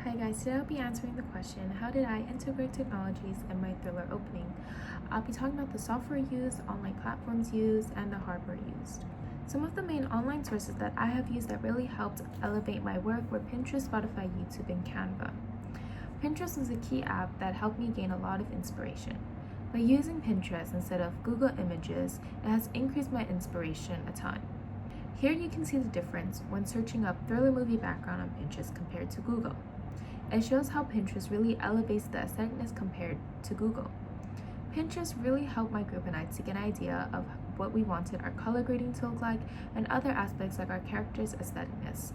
Hi guys, today I'll be answering the question, how did I integrate technologies in my thriller opening? I'll be talking about the software used, online platforms used, and the hardware used. Some of the main online sources that I have used that really helped elevate my work were Pinterest, Spotify, YouTube, and Canva. Pinterest was a key app that helped me gain a lot of inspiration. By using Pinterest instead of Google Images, it has increased my inspiration a ton. Here you can see the difference when searching up thriller movie background on Pinterest compared to Google. It shows how Pinterest really elevates the aestheticness compared to Google. Pinterest really helped my group and I to get an idea of what we wanted our color grading to look like and other aspects like our character's aestheticness.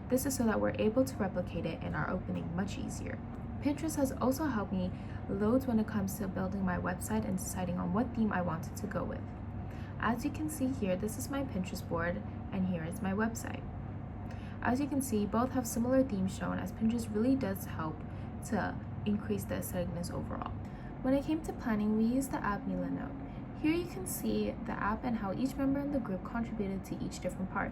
This is so that we're able to replicate it in our opening much easier. Pinterest has also helped me loads when it comes to building my website and deciding on what theme I wanted to go with. As you can see here, this is my Pinterest board and here is my website. As you can see, both have similar themes shown, as Pinterest really does help to increase the aestheticness overall. When it came to planning, we used the app Milanote. Here you can see the app and how each member in the group contributed to each different part.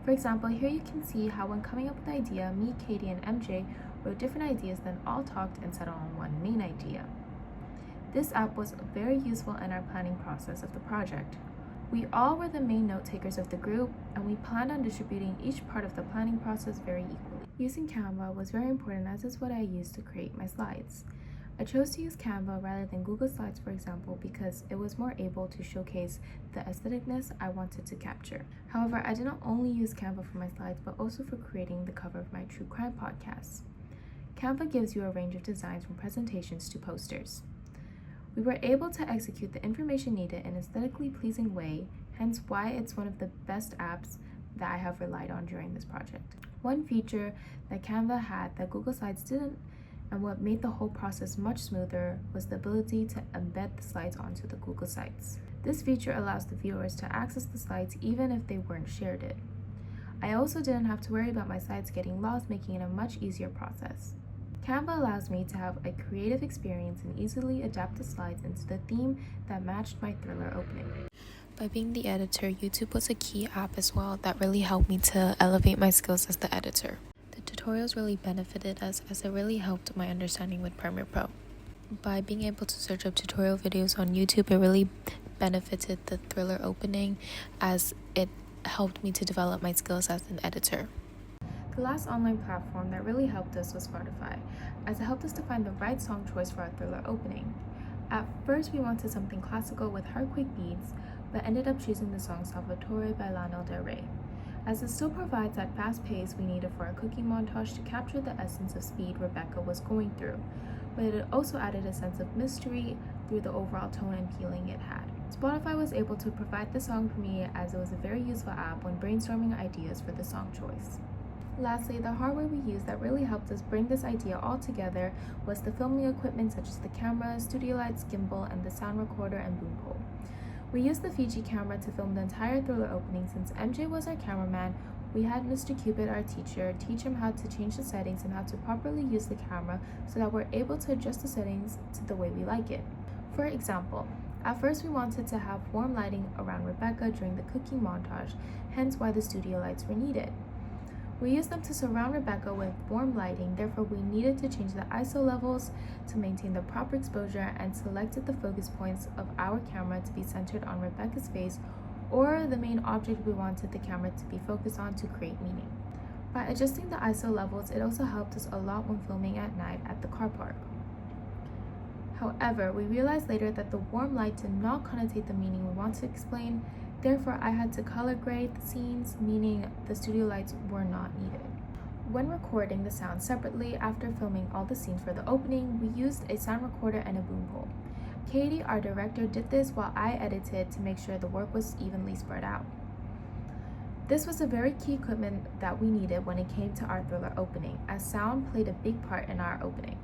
For example, here you can see how when coming up with an idea, me, Katie, and MJ wrote different ideas, then all talked and settled on one main idea. This app was very useful in our planning process of the project. We all were the main note takers of the group, and we planned on distributing each part of the planning process very equally. Using Canva was very important, as is what I used to create my slides. I chose to use Canva rather than Google Slides, for example, because it was more able to showcase the aestheticness I wanted to capture. However, I did not only use Canva for my slides, but also for creating the cover of my true crime podcast. Canva gives you a range of designs from presentations to posters. We were able to execute the information needed in an aesthetically pleasing way, hence why it's one of the best apps that I have relied on during this project. One feature that Canva had that Google Slides didn't, and what made the whole process much smoother, was the ability to embed the slides onto the Google Sites. This feature allows the viewers to access the slides even if they weren't shared it. I also didn't have to worry about my slides getting lost, making it a much easier process. Canva allows me to have a creative experience and easily adapt the slides into the theme that matched my thriller opening. By being the editor, YouTube was a key app as well that really helped me to elevate my skills as the editor. The tutorials really benefited us, as it really helped my understanding with Premiere Pro. By being able to search up tutorial videos on YouTube, it really benefited the thriller opening, as it helped me to develop my skills as an editor. The last online platform that really helped us was Spotify, as it helped us to find the right song choice for our thriller opening. At first, we wanted something classical with heartquake beats, but ended up choosing the song Salvatore by Lana Del Rey, as it still provides that fast pace we needed for our cooking montage to capture the essence of speed Rebecca was going through, but it also added a sense of mystery through the overall tone and feeling it had. Spotify was able to provide the song for me, as it was a very useful app when brainstorming ideas for the song choice. Lastly, the hardware we used that really helped us bring this idea all together was the filming equipment such as the camera, studio lights, gimbal, and the sound recorder and boom pole. We used the Fiji camera to film the entire thriller opening. Since MJ was our cameraman, we had Mr. Cupid, our teacher, teach him how to change the settings and how to properly use the camera so that we're able to adjust the settings to the way we like it. For example, at first we wanted to have warm lighting around Rebecca during the cooking montage, hence why the studio lights were needed. We used them to surround Rebecca with warm lighting, therefore we needed to change the ISO levels to maintain the proper exposure, and selected the focus points of our camera to be centered on Rebecca's face or the main object we wanted the camera to be focused on to create meaning. By adjusting the ISO levels, it also helped us a lot when filming at night at the car park. However, we realized later that the warm light did not connotate the meaning we want to explain. Therefore, I had to color grade the scenes, meaning the studio lights were not needed. When recording the sound separately after filming all the scenes for the opening, we used a sound recorder and a boom pole. Katie, our director, did this while I edited to make sure the work was evenly spread out. This was a very key equipment that we needed when it came to our thriller opening, as sound played a big part in our opening.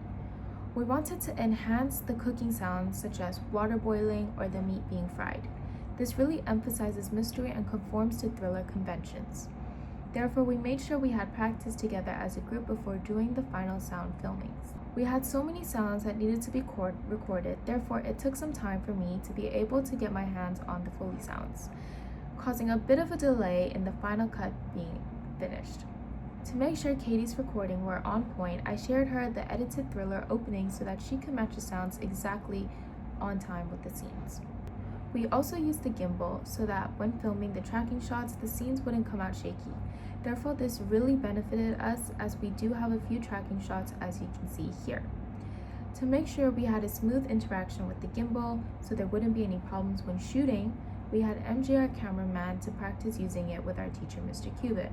We wanted to enhance the cooking sounds, such as water boiling or the meat being fried. This really emphasizes mystery and conforms to thriller conventions. Therefore, we made sure we had practice together as a group before doing the final sound filmings. We had so many sounds that needed to be recorded, therefore it took some time for me to be able to get my hands on the Foley sounds, causing a bit of a delay in the final cut being finished. To make sure Katie's recording were on point, I shared her the edited thriller opening so that she could match the sounds exactly on time with the scenes. We also used the gimbal so that when filming the tracking shots, the scenes wouldn't come out shaky. Therefore, this really benefited us as we do have a few tracking shots as you can see here. To make sure we had a smooth interaction with the gimbal so there wouldn't be any problems when shooting, we had MJ, our cameraman, to practice using it with our teacher, Mr. Cubitt.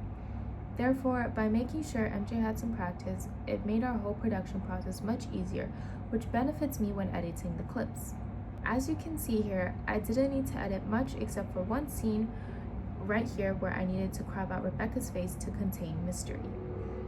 Therefore, by making sure MJ had some practice, it made our whole production process much easier, which benefits me when editing the clips. As you can see here, I didn't need to edit much except for one scene right here where I needed to crop out Rebecca's face to contain mystery.